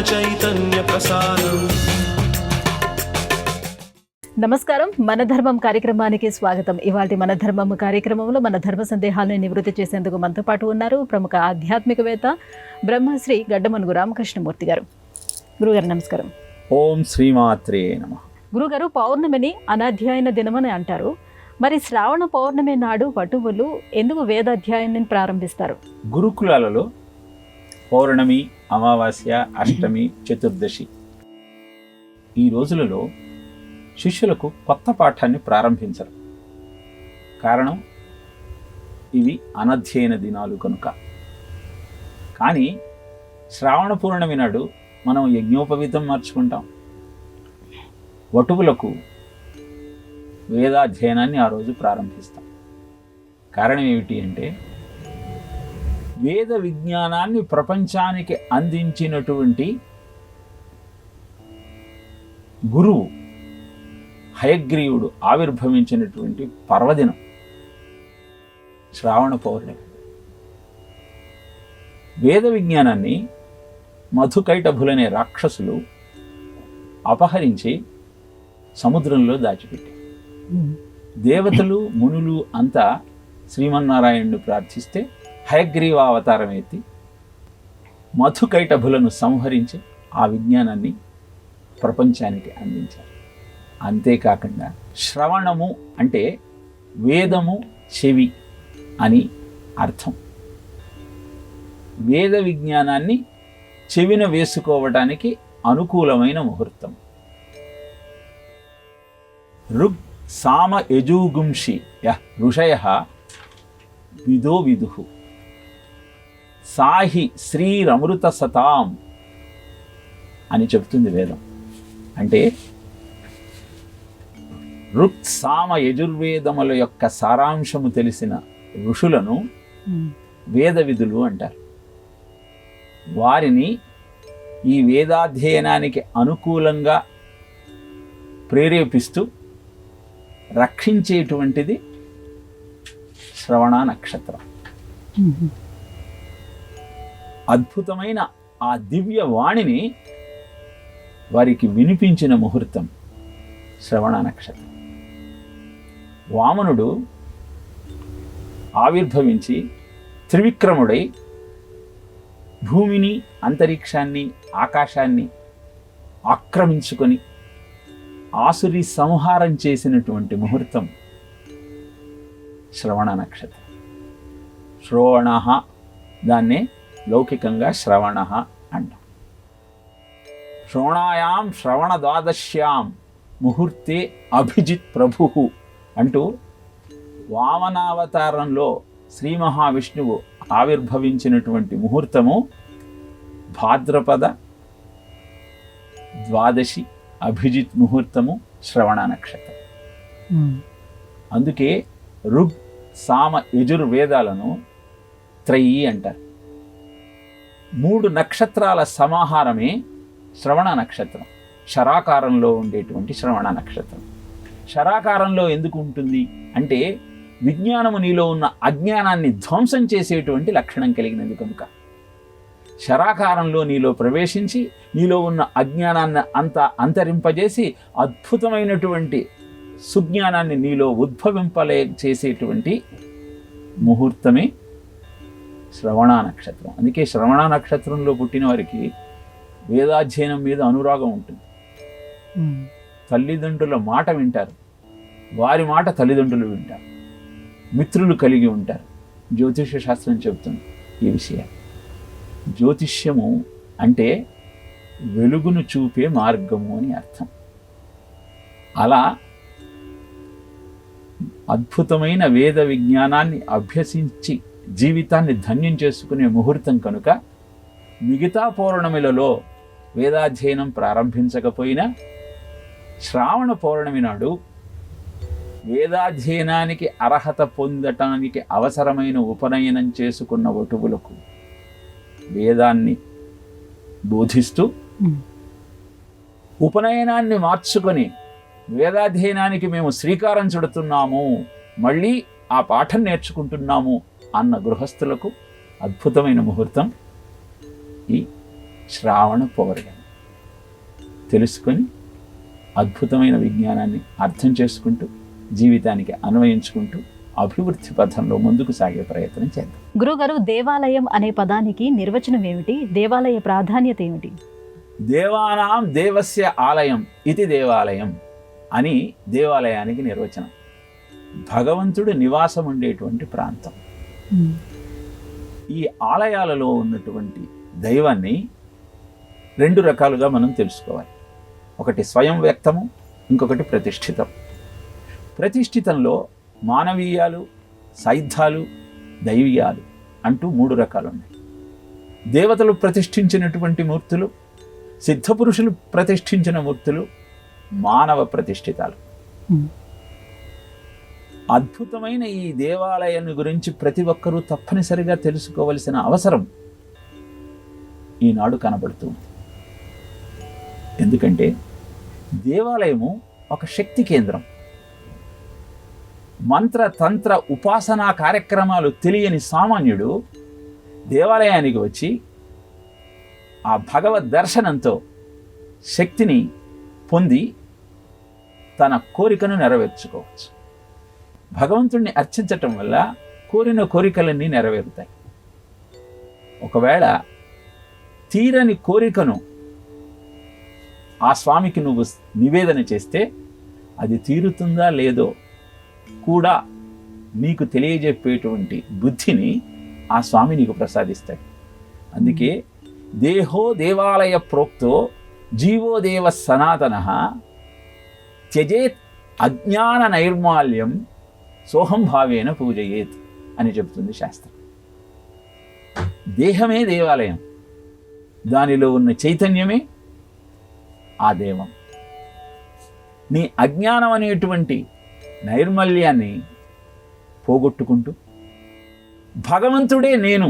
చైతన్య ప్రసారం. నమస్కారం, మన ధర్మం కార్యక్రమానికి స్వాగతం. ఇవాళ మన ధర్మం కార్యక్రమంలో మన ధర్మ సందేహాలను నివృత్తి చేసేందుకు మనతో పాటు ఉన్నారు ప్రముఖ ఆధ్యాత్మికవేత్త బ్రహ్మశ్రీ గడ్డమనుగు రామకృష్ణమూర్తి గారు. గురుగారు నమస్కారం. ఓం శ్రీమాత్రే నమః. గురుగారు, పౌర్ణమిని అనాధ్యాయన దినమని అంటారు. మరి శ్రావణ పౌర్ణమి నాడు వటువులు ఎందుకు వేదాధ్యాయాన్ని ప్రారంభిస్తారు? గురుకులాలలో పౌర్ణమి, అమావాస్య, అష్టమి, చతుర్దశి ఈ రోజులలో శిష్యులకు కొత్త పాఠాన్ని ప్రారంభించరు. కారణం, ఇవి అనధ్యయన దినాలు కనుక. కానీ శ్రావణ పౌర్ణమి నాడు మనం యజ్ఞోపవీతం మార్చుకుంటాం. వటువులకు వేదాధ్యయనాన్ని ఆ రోజు ప్రారంభిస్తాం. కారణం ఏమిటి అంటే, వేద విజ్ఞానాన్ని ప్రపంచానికి అందించినటువంటి గురువు హయగ్రీవుడు ఆవిర్భవించినటువంటి పర్వదినం శ్రావణ పౌర్ణమి. వేద విజ్ఞానాన్ని మధుకైటభులనే రాక్షసులు అపహరించి సముద్రంలో దాచిపెట్టారు. దేవతలు, మునులు అంతా శ్రీమన్నారాయణుడు ప్రార్థిస్తే హయగ్రీవ అవతారం ఎత్తి మధుకైటభులను సంహరించి ఆ విజ్ఞానాన్ని ప్రపంచానికి అందించారు. అంతేకాకుండా శ్రవణము అంటే వేదము చెవి అని అర్థం. వేద విజ్ఞానాన్ని చెవిన వేసుకోవడానికి అనుకూలమైన ముహూర్తం. ఋగ్ సామ యజూగుంషి ఋషయః విదో విదుః సాహి శ్రీరమృత సతాం అని చెప్తుంది వేదం. అంటే ఋక్ సామ యజుర్వేదముల యొక్క సారాంశము తెలిసిన ఋషులను వేద విధులు అంటారు. వారిని ఈ వేదాధ్యయనానికి అనుకూలంగా ప్రేరేపిస్తూ రక్షించేటువంటిది శ్రవణ నక్షత్రం. అద్భుతమైన ఆ దివ్య వాణిని వారికి వినిపించిన ముహూర్తం శ్రవణ నక్షత్రం. వామనుడు ఆవిర్భవించి త్రివిక్రముడై భూమిని, అంతరిక్షాన్ని, ఆకాశాన్ని ఆక్రమించుకొని ఆసురి సంహారం చేసినటువంటి ముహూర్తం శ్రవణ నక్షత్రం. శ్రోవణ, దాన్నే లౌకికంగా శ్రవణ అంటాం. శ్రవణాయాం శ్రవణ ద్వాదశ్యాం ముహూర్తే అభిజిత్ ప్రభు అంటూ వామనావతారంలో శ్రీ మహావిష్ణువు ఆవిర్భవించినటువంటి ముహూర్తము భాద్రపద ద్వాదశి అభిజిత్ ముహూర్తము శ్రవణ నక్షత్రం. అందుకే ఋగ్ సామ యజుర్వేదాలను త్రయీ అంటారు. 3 నక్షత్రాల సమాహారమే శ్రవణ నక్షత్రం. శరాకారంలో ఉండేటువంటి శ్రవణ నక్షత్రం. శరాకారంలో ఎందుకు ఉంటుంది అంటే, విజ్ఞానము నీలో ఉన్న అజ్ఞానాన్ని ధ్వంసం చేసేటువంటి లక్షణం కలిగినది కనుక. శరాకారంలో నీలో ప్రవేశించి నీలో ఉన్న అజ్ఞానాన్ని అంతా అంతరింపజేసి అద్భుతమైనటువంటి సుజ్ఞానాన్ని నీలో ఉద్భవింపలే చేసేటువంటి ముహూర్తమే శ్రవణ నక్షత్రం. అందుకే శ్రవణ నక్షత్రంలో పుట్టిన వారికి వేదాధ్యయనం మీద అనురాగం ఉంటుంది. తల్లిదండ్రుల మాట వింటారు, వారి మాట తల్లిదండ్రులు వింటారు, మిత్రులు కలిగి ఉంటారు. జ్యోతిష్య శాస్త్రం చెబుతుంది ఈ విషయాలు. జ్యోతిష్యము అంటే వెలుగును చూపే మార్గము అని అర్థం. అలా అద్భుతమైన వేద విజ్ఞానాన్ని అభ్యసించి జీవితాన్ని ధన్యం చేసుకునే ముహూర్తం కనుక మిగతా పౌర్ణమిలలో వేదాధ్యయనం ప్రారంభించకపోయినా శ్రావణ పౌర్ణమి నాడు వేదాధ్యయనానికి అర్హత పొందటానికి అవసరమైన ఉపనయనం చేసుకున్న వటువులకు వేదాన్ని బోధిస్తూ ఉపనయనాన్ని మార్చుకొని వేదాధ్యయనానికి మేము శ్రీకారం చుడుతున్నాము, మళ్ళీ ఆ పాఠం నేర్చుకుంటున్నాము అన్న గృహస్థులకు అద్భుతమైన ముహూర్తం ఈ శ్రావణ పౌర్ణమి తెలుసుకొని అద్భుతమైన విజ్ఞానాన్ని అర్థం చేసుకుంటూ జీవితానికి అన్వయించుకుంటూ అభివృద్ధి పథంలో ముందుకు సాగే ప్రయత్నం చేద్దాం. గురుగారు, దేవాలయం అనే పదానికి నిర్వచనం ఏమిటి? దేవాలయ ప్రాధాన్యత ఏమిటి? దేవానాం దేవస్య ఆలయం ఇది దేవాలయం అని దేవాలయానికి నిర్వచనం. భగవంతుడు నివాసం ఉండేటువంటి ప్రాంతం. ఈ ఆలయాలలో ఉన్నటువంటి దైవాన్ని రెండు రకాలుగా మనం తెలుసుకోవాలి. ఒకటి స్వయం వ్యక్తము, ఇంకొకటి ప్రతిష్ఠితం. ప్రతిష్ఠితంలో మానవీయాలు, సైద్ధాలు, దైవీయాలు అంటూ మూడు రకాలు ఉన్నాయి. దేవతలు ప్రతిష్ఠించినటువంటి మూర్తులు, సిద్ధపురుషులు ప్రతిష్ఠించిన మూర్తులు, మానవ ప్రతిష్ఠితాలు. అద్భుతమైన ఈ దేవాలయాన్ని గురించి ప్రతి ఒక్కరూ తప్పనిసరిగా తెలుసుకోవలసిన అవసరం ఈనాడు కనబడుతుంది. ఎందుకంటే దేవాలయము ఒక శక్తి కేంద్రం. మంత్ర తంత్ర ఉపాసనా కార్యక్రమాలు తెలియని సామాన్యుడు దేవాలయానికి వచ్చి ఆ భగవద్ దర్శనంతో శక్తిని పొంది తన కోరికను నెరవేర్చుకోవచ్చు. భగవంతుణ్ణి అర్చించటం వల్ల కోరిన కోరికలన్నీ నెరవేరుతాయి. ఒకవేళ తీరని కోరికను ఆ స్వామికి నువ్వు నివేదన చేస్తే అది తీరుతుందా లేదో కూడా నీకు తెలియజెప్పేటువంటి బుద్ధిని ఆ స్వామి నీకు ప్రసాదిస్తాడు. అందుకే దేహో దేవాలయ ప్రోక్తో జీవో దేవ సనాతన త్యజేత్ అజ్ఞాన నైర్మాల్యం సోహం భావేన పూజయేత్ అని చెబుతుంది శాస్త్రం. దేహమే దేవాలయం, దానిలో ఉన్న చైతన్యమే ఆ దేవం. నీ అజ్ఞానం అనేటువంటి నైర్మల్యాన్ని పోగొట్టుకుంటూ భగవంతుడే నేను,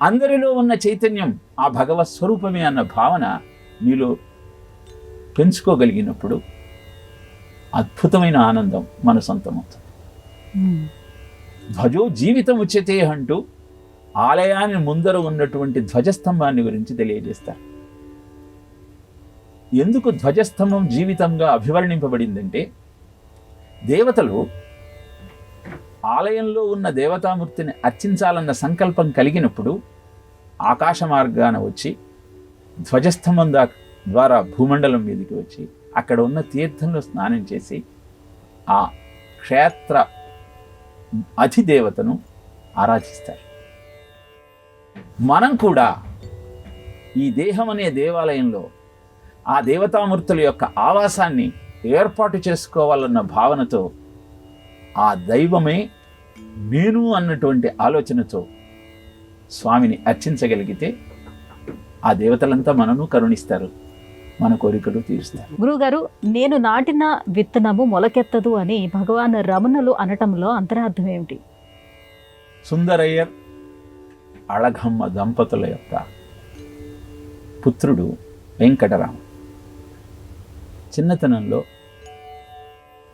అందరిలో ఉన్న చైతన్యం ఆ భగవత్ స్వరూపమే అన్న భావన నీలో పెంచుకోగలిగినప్పుడు అద్భుతమైన ఆనందం మన సొంతమవుతుంది. ధ్వజో జీవితం ఉచ్యతే అంటూ ఆలయాన్ని ముందర ఉన్నటువంటి ధ్వజస్తంభాన్ని గురించి తెలియజేస్తారు. ఎందుకు ధ్వజస్తంభం జీవితంగా అభివర్ణింపబడిందంటే, దేవతలు ఆలయంలో ఉన్న దేవతామూర్తిని అర్చించాలన్న సంకల్పం కలిగినప్పుడు ఆకాశ మార్గాన వచ్చి ధ్వజస్తంభం ద్వారా భూమండలం మీదకి వచ్చి అక్కడ ఉన్న తీర్థంలో స్నానం చేసి ఆ క్షేత్ర అధిదేవతను ఆరాధిస్తారు. మనం కూడా ఈ దేహం అనే దేవాలయంలో ఆ దేవతామూర్తుల యొక్క ఆవాసాన్ని ఏర్పాటు చేసుకోవాలన్న భావనతో ఆ దైవమే నేను అన్నటువంటి ఆలోచనతో స్వామిని అర్చించగలిగితే ఆ దేవతలంతా మనను కరుణిస్తారు, మన కోరికలు తీరుస్తారు. గురుగారు, నేను నాటిన విత్తనము మొలకెత్తదు అని భగవాన్ రమణులు అనటంలో అంతరార్థం ఏమిటి? సుందరయ్యర్ అళగమ్మ దంపతుల యొక్క పుత్రుడు వెంకటరామ చిన్నతనంలో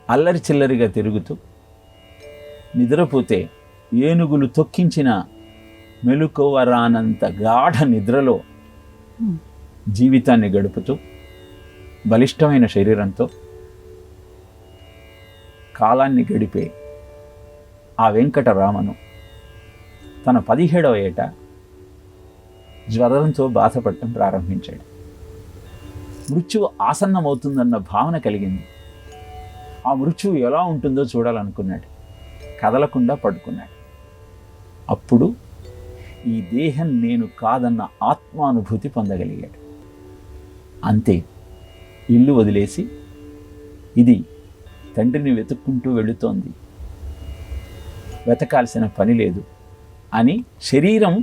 అల్లరి చిల్లరిగా తిరుగుతూ నిద్రపోతే ఏనుగులు తొక్కించిన మెలుకోవరానంత గాఢ నిద్రలో జీవితాన్ని గడుపుతూ బలిష్టమైన శరీరంతో కాలాన్ని గడిపే ఆ వెంకటరామను తన 17వ ఏట జ్వరంతో బాధపడటం ప్రారంభించాడు. మృత్యువు ఆసన్నమవుతుందన్న భావన కలిగింది. ఆ మృత్యువు ఎలా ఉంటుందో చూడాలనుకున్నాడు. కదలకుండా పడుకున్నాడు. అప్పుడు ఈ దేహం నేను కాదన్న ఆత్మానుభూతి పొందగలిగాడు. అంతే, ఇల్లు వదిలేసి ఇది తండ్రిని వెతుక్కుంటూ వెళుతోంది, వెతకాల్సిన పని లేదు అని శరీరం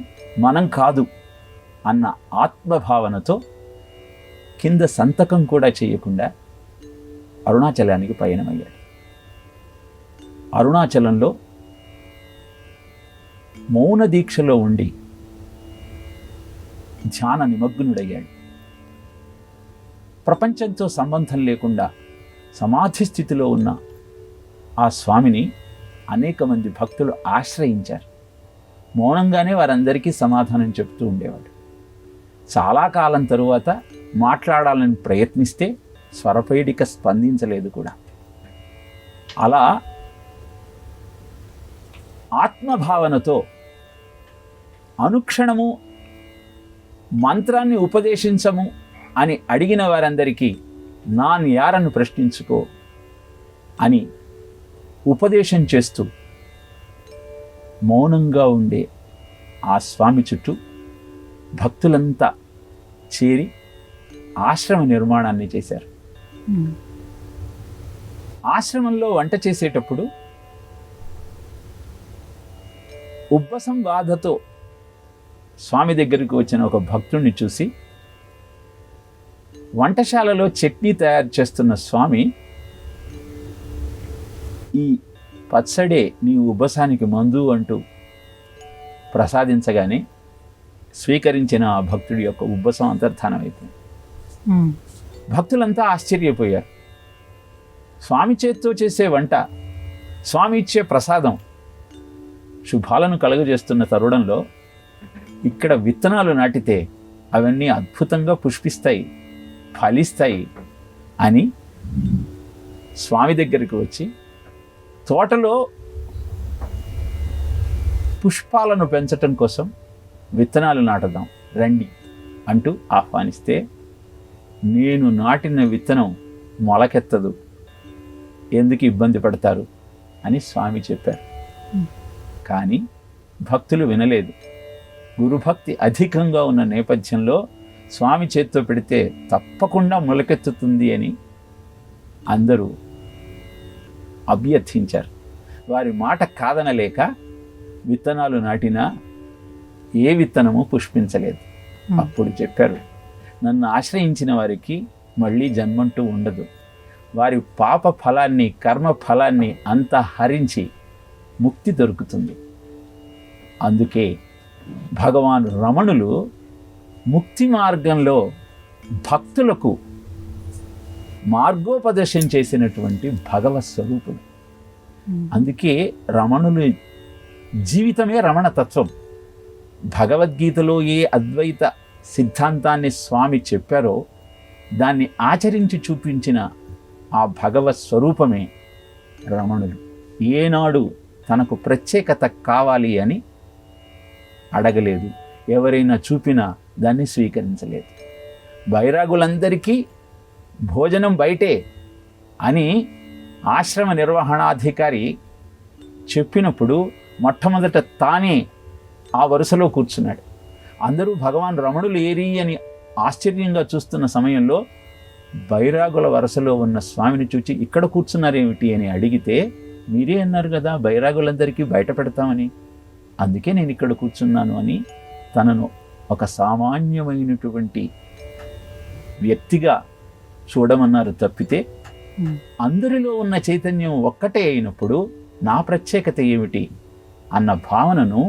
మనం కాదు అన్న ఆత్మభావనతో కింద సంతకం కూడా చేయకుండా అరుణాచలానికి పయనమయ్యాడు. అరుణాచలంలో మౌన దీక్షలో ఉండి ధ్యాన నిమగ్నుడయ్యాడు. ప్రపంచంతో సంబంధం లేకుండా సమాధి స్థితిలో ఉన్న ఆ స్వామిని అనేక మంది భక్తులు ఆశ్రయించారు. మౌనంగానే వారందరికీ సమాధానం చెప్తూ ఉండేవాడు. చాలా కాలం తరువాత మాట్లాడాలని ప్రయత్నిస్తే స్వరపేడిక స్పందించలేదు కూడా. అలా ఆత్మభావనతో అనుక్షణము మంత్రాన్ని ఉపదేశించము అని అడిగిన వారందరికీ నాన్ యారను ప్రశ్నించుకో అని ఉపదేశం చేస్తూ మౌనంగా ఉండే ఆ స్వామి చుట్టూ భక్తులంతా చేరి ఆశ్రమ నిర్మాణాన్ని చేశారు. ఆశ్రమంలో వంట చేసేటప్పుడు ఉబ్బసం బాధతో స్వామి దగ్గరికి వచ్చిన ఒక భక్తుడిని చూసి వంటశాలలో చట్నీ తయారు చేస్తున్న స్వామి, ఈ పచ్చడే నీ ఉబ్బసానికి మందు అంటూ ప్రసాదించగానే స్వీకరించిన ఆ భక్తుడి యొక్క ఉబ్బసం అంతర్ధానం అయిపోయింది. భక్తులంతా ఆశ్చర్యపోయారు. స్వామి చేత్తో చేసే వంట, స్వామి ఇచ్చే ప్రసాదం శుభాలను కలుగజేస్తున్న తరుణంలో ఇక్కడ విత్తనాలు నాటితే అవన్నీ అద్భుతంగా పుష్పిస్తాయి, ఫలిస్తాయి అని స్వామి దగ్గరికి వచ్చి తోటలో పుష్పాలను పెంచటం కోసం విత్తనాలు నాటుదాం రండి అంటూ ఆహ్వానిస్తే, నేను నాటిన విత్తనం మొలకెత్తదు, ఎందుకు ఇబ్బంది పడతారు అని స్వామి చెప్పారు. కానీ భక్తులు వినలేదు. గురుభక్తి అధికంగా ఉన్న నేపథ్యంలో స్వామి చేత్తో పెడితే తప్పకుండా మొలకెత్తుతుంది అని అందరూ అభ్యర్థించారు. వారి మాట కాదనలేక విత్తనాలు నాటినా ఏ విత్తనము పుష్పించలేదు. అప్పుడు చెప్పారు, నన్ను ఆశ్రయించిన వారికి మళ్ళీ జన్మంటూ ఉండదు. వారి పాప ఫలాన్ని, కర్మ ఫలాన్ని అంతా హరించి ముక్తి దొరుకుతుంది. అందుకే భగవాన్ రమణులు ముక్తి మార్గంలో భక్తులకు మార్గోపదేశం చేసినటువంటి భగవత్ స్వరూపులు. అందుకే రమణులు జీవితమే రమణ తత్వం. భగవద్గీతలో ఏ అద్వైత సిద్ధాంతాన్ని స్వామి చెప్పారో దాన్ని ఆచరించి చూపించిన ఆ భగవత్ స్వరూపమే రమణులు. ఏనాడు తనకు ప్రత్యేకత కావాలి అని అడగలేదు, ఎవరైనా చూపినా దాన్ని స్వీకరించలేదు. బైరాగులందరికీ భోజనం బయటే అని ఆశ్రమ నిర్వహణాధికారి చెప్పినప్పుడు మొట్టమొదట తానే ఆ వరుసలో కూర్చున్నాడు. అందరూ భగవాన్ రమణులు ఏరి అని ఆశ్చర్యంగా చూస్తున్న సమయంలో బైరాగుల వరుసలో ఉన్న స్వామిని చూచి ఇక్కడ కూర్చున్నారేమిటి అని అడిగితే, మీరే అన్నారు కదా బైరాగులందరికీ బయట పెడతామని, అందుకే నేను ఇక్కడ కూర్చున్నాను అని తనను ఒక సామాన్యమైనటువంటి వ్యక్తిగా చూడమన్నారు తప్పితే, అందరిలో ఉన్న చైతన్యం ఒక్కటే అయినప్పుడు నా ప్రత్యేకత ఏమిటి అన్న భావనను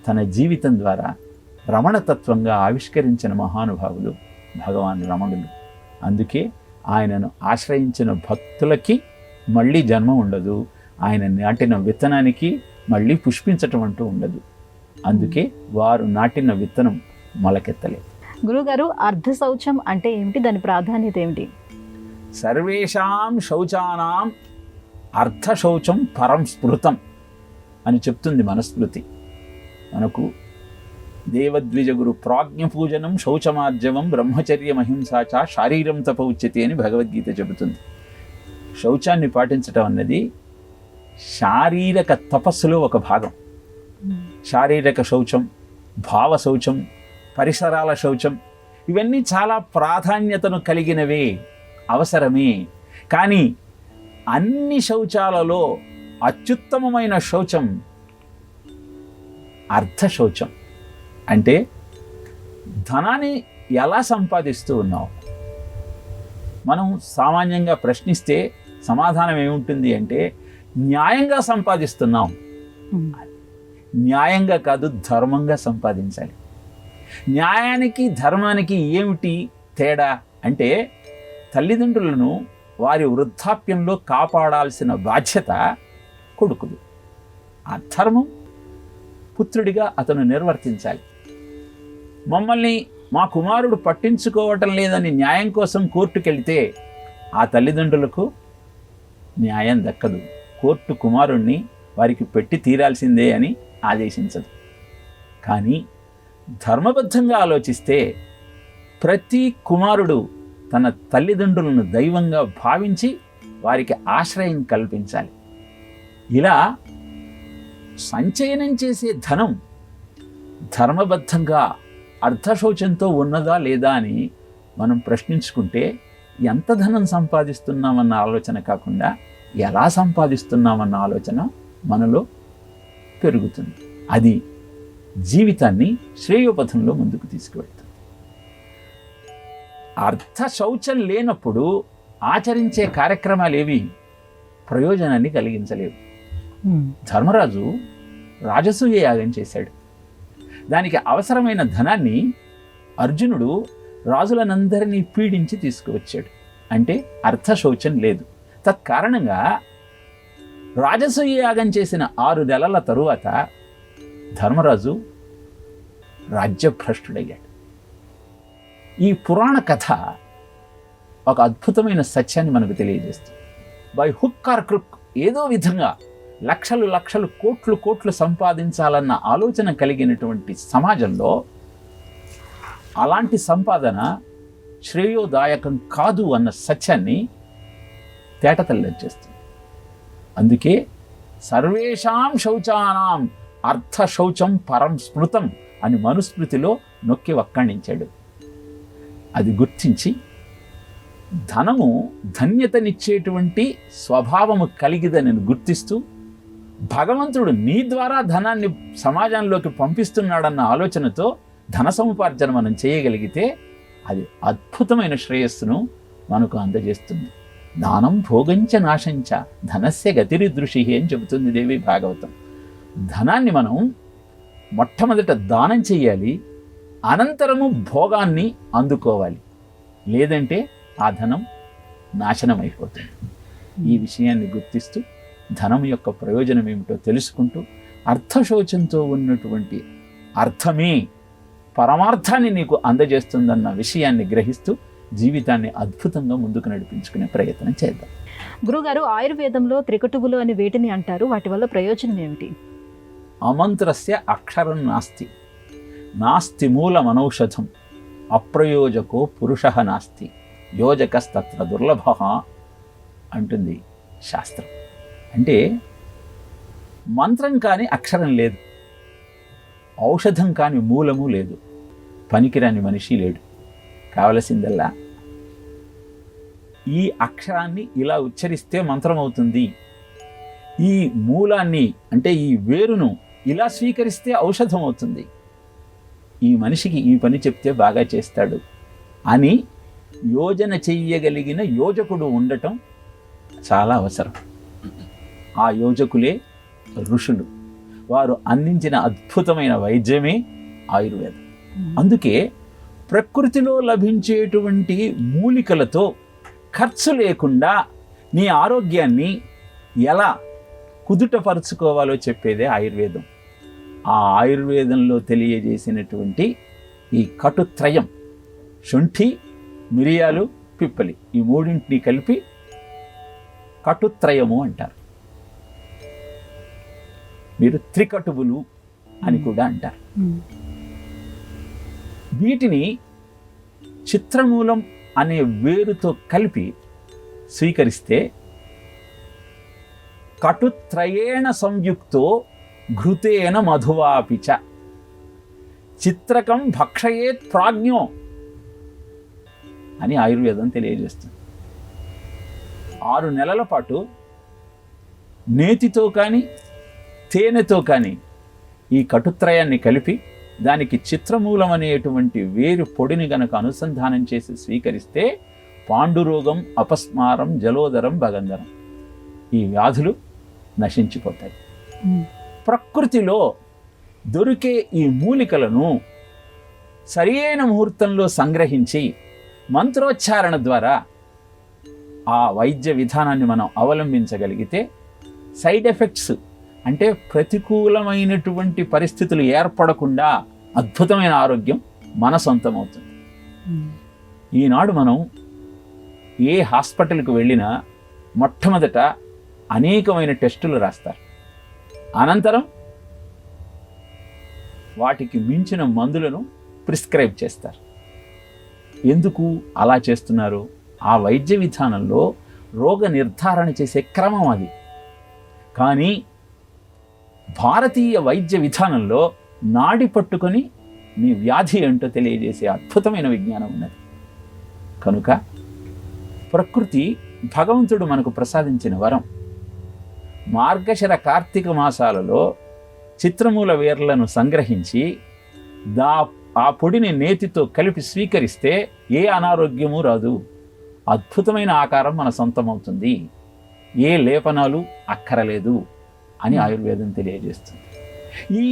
తన జీవితం ద్వారా రమణతత్వంగా ఆవిష్కరించిన మహానుభావులు భగవాన్ రమణులు. అందుకే ఆయనను ఆశ్రయించిన భక్తులకి మళ్ళీ జన్మ ఉండదు, ఆయన నాటిన విత్తనానికి మళ్ళీ పుష్పించటం అంటూ ఉండదు. అందుకే వారు నాటిన విత్తనం మొలకెత్తలేదు. గురుగారు, అర్ధ శౌచం అంటే ఏమిటి, దాని ప్రాధాన్యత ఏమిటి? సర్వేషాం శౌచానాం అర్ధ శౌచం పరం స్మృతం అని చెప్తుంది మనుస్మృతి. మనకు దేవద్విజ గురు ప్రాజ్ఞ పూజనం శౌచమార్జవం బ్రహ్మచర్యమహింసాచ శారీరం తప ఉచ్యతే అని భగవద్గీత చెబుతుంది. శౌచాన్ని పాటించటం అన్నది శారీరక తపస్సులో ఒక భాగం. శారీరక శౌచం, భావ శౌచం, పరిసరాల శౌచం ఇవన్నీ చాలా ప్రాధాన్యతను కలిగినవే, అవసరమే. కానీ అన్ని శౌచాలలో అత్యుత్తమమైన శౌచం అర్ధ శౌచం. అంటే ధనాన్ని ఎలా సంపాదిస్తూ ఉన్నావు? మనం సామాన్యంగా ప్రశ్నిస్తే సమాధానం ఏముంటుంది అంటే, న్యాయంగా సంపాదిస్తున్నాం. న్యాయంగా కాదు, ధర్మంగా సంపాదించాలి. న్యాయానికి ధర్మానికి ఏమిటి తేడా అంటే, తల్లిదండ్రులను వారి వృద్ధాప్యంలో కాపాడాల్సిన బాధ్యత కొడుకుది. ఆ ధర్మం పుత్రుడిగా అతను నిర్వర్తించాలి. మమ్మల్ని మా కుమారుడు పట్టించుకోవటం లేదని న్యాయం కోసం కోర్టుకెళ్తే ఆ తల్లిదండ్రులకు న్యాయం దక్కదు. కోర్టు కుమారుణ్ణి వారికి పెట్టి తీరాల్సిందే అని ఆదేశించదు. కానీ ధర్మబద్ధంగా ఆలోచిస్తే ప్రతి కుమారుడు తన తల్లిదండ్రులను దైవంగా భావించి వారికి ఆశ్రయం కల్పించాలి. ఇలా సంచయనం చేసే ధనం ధర్మబద్ధంగా అర్థశౌచంతో ఉన్నదా లేదా అని మనం ప్రశ్నించుకుంటే ఎంత ధనం సంపాదిస్తున్నామన్న ఆలోచన కాకుండా ఎలా సంపాదిస్తున్నామన్న ఆలోచన మనలో పెరుగుతుంది. అది జీవితాన్ని శ్రేయోపథంలో ముందుకు తీసుకువెళ్తుంది. అర్థ శౌచం లేనప్పుడు ఆచరించే కార్యక్రమాలు ఏవి ప్రయోజనాన్ని కలిగించలేవు. ధర్మరాజు రాజసూయ యాగం చేశాడు. దానికి అవసరమైన ధనాన్ని అర్జునుడు రాజులనందరినీ పీడించి తీసుకువచ్చాడు. అంటే అర్థ శౌచం లేదు. తత్కారణంగా రాజసూయ యాగం చేసిన 6 నెలల తరువాత ధర్మరాజు రాజ్యభ్రష్టుడయ్యాడు. ఈ పురాణ కథ ఒక అద్భుతమైన సత్యాన్ని మనకు తెలియజేస్తుంది. బై హుక్ ఆర్ క్రుక్ ఏదో విధంగా లక్షలు లక్షలు కోట్లు కోట్లు సంపాదించాలన్న ఆలోచన కలిగినటువంటి సమాజంలో అలాంటి సంపాదన శ్రేయోదాయకం కాదు అన్న సత్యాన్ని తేటతెల్లం చేస్తుంది. అందుకే సర్వేషాం శౌచానాం అర్థ శౌచం పరం స్మృతం అని మనుస్మృతిలో నొక్కి వక్కాణించాడు. అది గుర్తించి ధనము ధన్యతనిచ్చేటువంటి స్వభావము కలిగిదని గుర్తిస్తూ భగవంతుడు నీ ద్వారా ధనాన్ని సమాజంలోకి పంపిస్తున్నాడన్న ఆలోచనతో ధన సముపార్జన మనం చేయగలిగితే అది అద్భుతమైన శ్రేయస్సును మనకు అందజేస్తుంది. దానం భోగంచ నాశంచ ధనస్య గతిరిదృషి అని చెబుతుంది దేవి భాగవతం. ధనాన్ని మనం మొట్టమొదట దానం చేయాలి, అనంతరము భోగాన్ని అందుకోవాలి. లేదంటే ఆ ధనం నాశనం అయిపోతుంది. ఈ విషయాన్ని గుర్తిస్తూ ధనం యొక్క ప్రయోజనం ఏమిటో తెలుసుకుంటూ అర్థశోచంతో ఉన్నటువంటి అర్థమే పరమార్థాన్ని నీకు అందజేస్తుందన్న విషయాన్ని గ్రహిస్తూ జీవితాన్ని అద్భుతంగా ముందుకు నడిపించుకునే ప్రయత్నం చేద్దాం. గురుగారు, ఆయుర్వేదంలో త్రికటువులు అని వేటిని అంటారు? వాటి వల్ల ప్రయోజనం ఏమిటి? అమంత్రస్య అక్షరం నాస్తి, నాస్తి మూలమనౌషధం, అప్రయోజకో పురుష నాస్తి, యోజకస్తత్ర దుర్లభ అంటుంది శాస్త్రం. అంటే మంత్రం కాని అక్షరం లేదు, ఔషధం కాని మూలము లేదు, పనికిరాని మనిషి లేడు. కావలసిందల్లా ఈ అక్షరాన్ని ఇలా ఉచ్చరిస్తే మంత్రం అవుతుంది, ఈ మూలాన్ని అంటే ఈ వేరును ఇలా స్వీకరిస్తే ఔషధం అవుతుంది, ఈ మనిషికి ఈ పని చెప్తే బాగా చేస్తాడు అని యోజన చెయ్యగలిగిన యోజకుడు ఉండటం చాలా అవసరం. ఆ యోజకులే ఋషులు. వారు అందించిన అద్భుతమైన వైద్యమే ఆయుర్వేదం. అందుకే ప్రకృతిలో లభించేటువంటి మూలికలతో ఖర్చు లేకుండా నీ ఆరోగ్యాన్ని ఎలా కుదుటపరుచుకోవాలో చెప్పేదే ఆయుర్వేదం. ఆ ఆయుర్వేదంలో తెలియజేసినటువంటి ఈ కటుత్రయం, శుంఠి, మిరియాలు, పిప్పలి, ఈ మూడింటిని కలిపి కటుత్రయము అంటారు. మీరు త్రికటువులు అని కూడా అంటారు. వీటిని చిత్రమూలం అనే వేరుతో కలిపి స్వీకరిస్తే కటుత్రయేణ సంయుక్తో ఘృతేన మధువాపిచ చిత్రకం భక్షయేత్ ప్రాజ్ఞో అని ఆయుర్వేదం తెలియజేస్తుంది. 6 నెలల పాటు నేతితో కానీ తేనెతో కానీ ఈ కటుత్రయాన్ని కలిపి దానికి చిత్రమూలం అనేటువంటి వేరు పొడిని గనక అనుసంధానం చేసి స్వీకరిస్తే పాండురోగం, అపస్మారం, జలోదరం, భగంధరం ఈ వ్యాధులు నశించిపోతాయి. ప్రకృతిలో దొరికే ఈ మూలికలను సరియైన ముహూర్తంలో సంగ్రహించి మంత్రోచ్చారణ ద్వారా ఆ వైద్య విధానాన్ని మనం అవలంబించగలిగితే సైడ్ ఎఫెక్ట్స్ అంటే ప్రతికూలమైనటువంటి పరిస్థితులు ఏర్పడకుండా అద్భుతమైన ఆరోగ్యం మన సొంతం అవుతుంది. ఈనాడు మనం ఏ హాస్పిటల్కి వెళ్ళినా మొట్టమొదట అనేకమైన టెస్టులు రాస్తారు, అనంతరం వాటికి మించిన మందులను ప్రిస్క్రైబ్ చేస్తారు. ఎందుకు అలా చేస్తున్నారు? ఆ వైద్య విధానంలో రోగ నిర్ధారణ చేసే క్రమం అది. కానీ భారతీయ వైద్య విధానంలో నాడి పట్టుకొని నీ వ్యాధి ఏంటో తెలియజేసే అద్భుతమైన విజ్ఞానం ఉన్నది. కనుక ప్రకృతి భగవంతుడు మనకు ప్రసాదించిన వరం. మార్గశిర కార్తీక మాసాలలో చిత్రమూల వేర్లను సంగ్రహించి ఆ పొడిని నేతితో కలిపి స్వీకరిస్తే ఏ అనారోగ్యము రాదు. అద్భుతమైన ఆకారం మన సొంతమవుతుంది, ఏ లేపనాలు అక్కరలేదు అని ఆయుర్వేదం తెలియజేస్తుంది. ఈ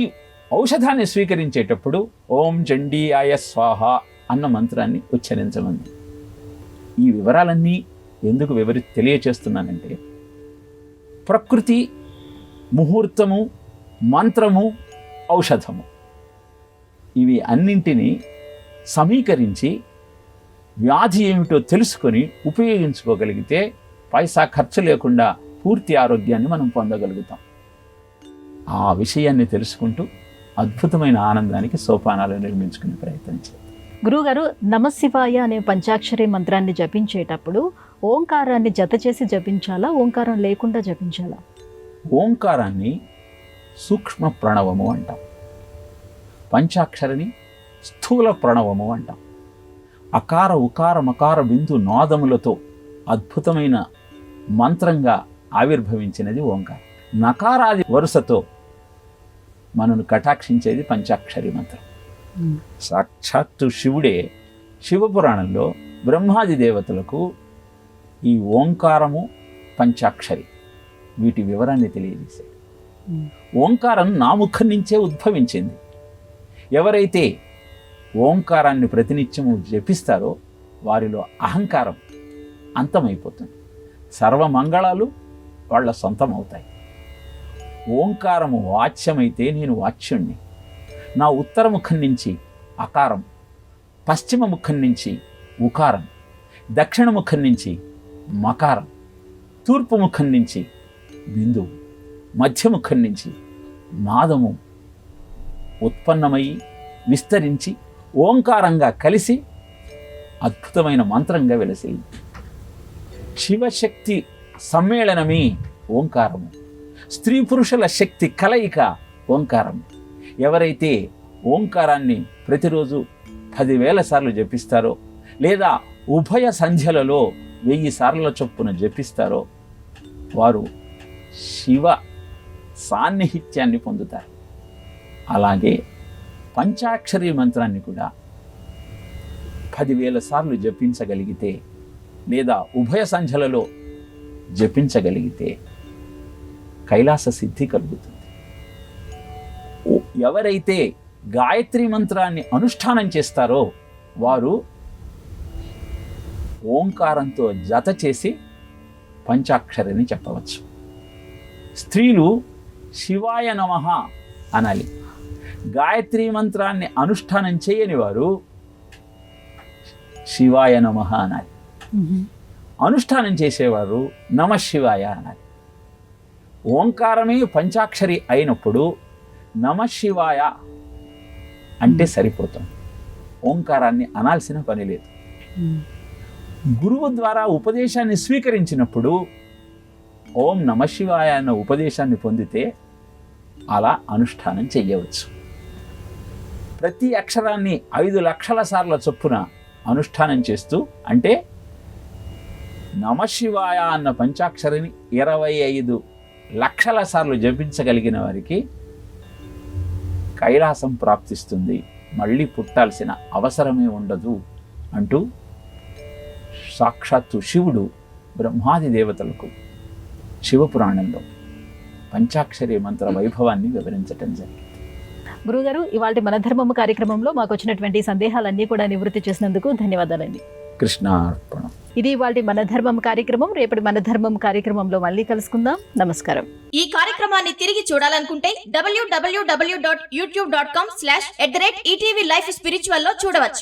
ఔషధాన్ని స్వీకరించేటప్పుడు ఓం చండీయాయ స్వాహ అన్న మంత్రాన్ని ఉచ్చరించమంది. ఈ వివరాలన్నీ ఎందుకు తెలియచేస్తున్నానంటే, ప్రకృతి, ముహూర్తము, మంత్రము, ఔషధము ఇవి అన్నింటినీ సమీకరించి వ్యాధి ఏమిటో తెలుసుకొని ఉపయోగించుకోగలిగితే పైసా ఖర్చు లేకుండా పూర్తి ఆరోగ్యాన్ని మనం పొందగలుగుతాం. ఆ విషయాన్ని తెలుసుకుంటూ అద్భుతమైన ఆనందానికి సోపానాలు నిర్మించుకునే ప్రయత్నం చేయాలి. గురువుగారు, నమశివాయ అనే పంచాక్షరి మంత్రాన్ని జపించేటప్పుడు ఓంకారాన్ని జత చేసి జపించాలా, ఓంకారం లేకుండా జపించాలా? ఓంకారాన్ని సూక్ష్మ ప్రణవము అంటాం, పంచాక్షరిని స్థూల ప్రణవము అంటాం. అకార ఉకార మకార బిందు నాదములతో అద్భుతమైన మంత్రంగా ఆవిర్భవించినది ఓంకారం. నకారాది వరుసతో మనను కటాక్షించేది పంచాక్షరి మంత్రం. సాక్షాత్తు శివుడే శివపురాణంలో బ్రహ్మాది దేవతలకు ఈ ఓంకారము, పంచాక్షరి వీటి వివరాన్ని తెలియజేశాడు. ఓంకారం నా ముఖం నుంచే ఉద్భవించింది. ఎవరైతే ఓంకారాన్ని ప్రతినిత్యము జపిస్తారో వారిలో అహంకారం అంతమైపోతుంది, సర్వమంగళాలు వాళ్ళ సొంతం అవుతాయి. ఓంకారము వాచ్యమైతే నేను వాచ్యుణ్ణి. నా ఉత్తర ముఖం నుంచి అకారం, పశ్చిమ ముఖం నుంచి ఉకారం, దక్షిణ ముఖం నుంచి మకారం, తూర్పు ముఖం నుంచి బిందువు, మధ్య ముఖం నుంచి నాదము ఉత్పన్నమయ్యి విస్తరించి ఓంకారంగా కలిసి అద్భుతమైన మంత్రంగా వెలసింది. శివశక్తి సమ్మేళనమే ఓంకారము, స్త్రీ పురుషుల శక్తి కలయిక ఓంకారం. ఎవరైతే ఓంకారాన్ని ప్రతిరోజు 10,000 సార్లు జపిస్తారో లేదా ఉభయ సంధ్యలలో 1000 సార్ల చొప్పున జపిస్తారో వారు శివ సాన్నిహిత్యాన్ని పొందుతారు. అలాగే పంచాక్షరి మంత్రాన్ని కూడా 10,000 సార్లు జపించగలిగితే లేదా ఉభయ సంధ్యలలో జపించగలిగితే కైలాస సిద్ధి కలుగుతుంది. ఎవరైతే గాయత్రి మంత్రాన్ని అనుష్ఠానం చేస్తారో వారు ఓంకారంతో జత చేసి పంచాక్షరిని చెప్పవచ్చు. స్త్రీలు శివాయ నమః అనాలి. గాయత్రి మంత్రాన్ని అనుష్ఠానం చేయని వారు శివాయ నమః అనాలి. అనుష్ఠానం చేసేవారు నమశివాయ అనాలి. ఓంకారమే పంచాక్షరి అయినప్పుడు నమశివాయ అంటే సరిపోతుంది, ఓంకారాన్ని అనాల్సిన పని లేదు. గురువు ద్వారా ఉపదేశాన్ని స్వీకరించినప్పుడు ఓం నమశివాయ అన్న ఉపదేశాన్ని పొందితే అలా అనుష్ఠానం చెయ్యవచ్చు. ప్రతి అక్షరాన్ని 5 లక్షల సార్ల చొప్పున అనుష్ఠానం చేస్తూ, అంటే నమశివాయ అన్న పంచాక్షరిని 25 లక్షల సార్లు జపించగలిగిన వారికి కైలాసం ప్రాప్తిస్తుంది, మళ్ళీ పుట్టాల్సిన అవసరమే ఉండదు అంటూ సాక్షాత్తు శివుడు బ్రహ్మాది దేవతలకు శివపురాణంలో పంచాక్షరి మంత్ర వైభవాన్ని వివరించటం జరిగింది. గురుగారు, ఇవాళ మన ధర్మము కార్యక్రమంలో మాకు వచ్చినటువంటి సందేహాలన్నీ కూడా నివృత్తి చేసినందుకు ధన్యవాదాలండి. శ్రీకృష్ణార్పణం. ఇది ఇవాళ మన ధర్మం కార్యక్రమం. రేపటి మన ధర్మం కార్యక్రమంలో మళ్ళీ కలుసుకుందాం. నమస్కారం. ఈ కార్యక్రమాన్ని తిరిగి చూడాలనుకుంటే www.youtube.com/@ETV Life Spiritual లో చూడవచ్చు.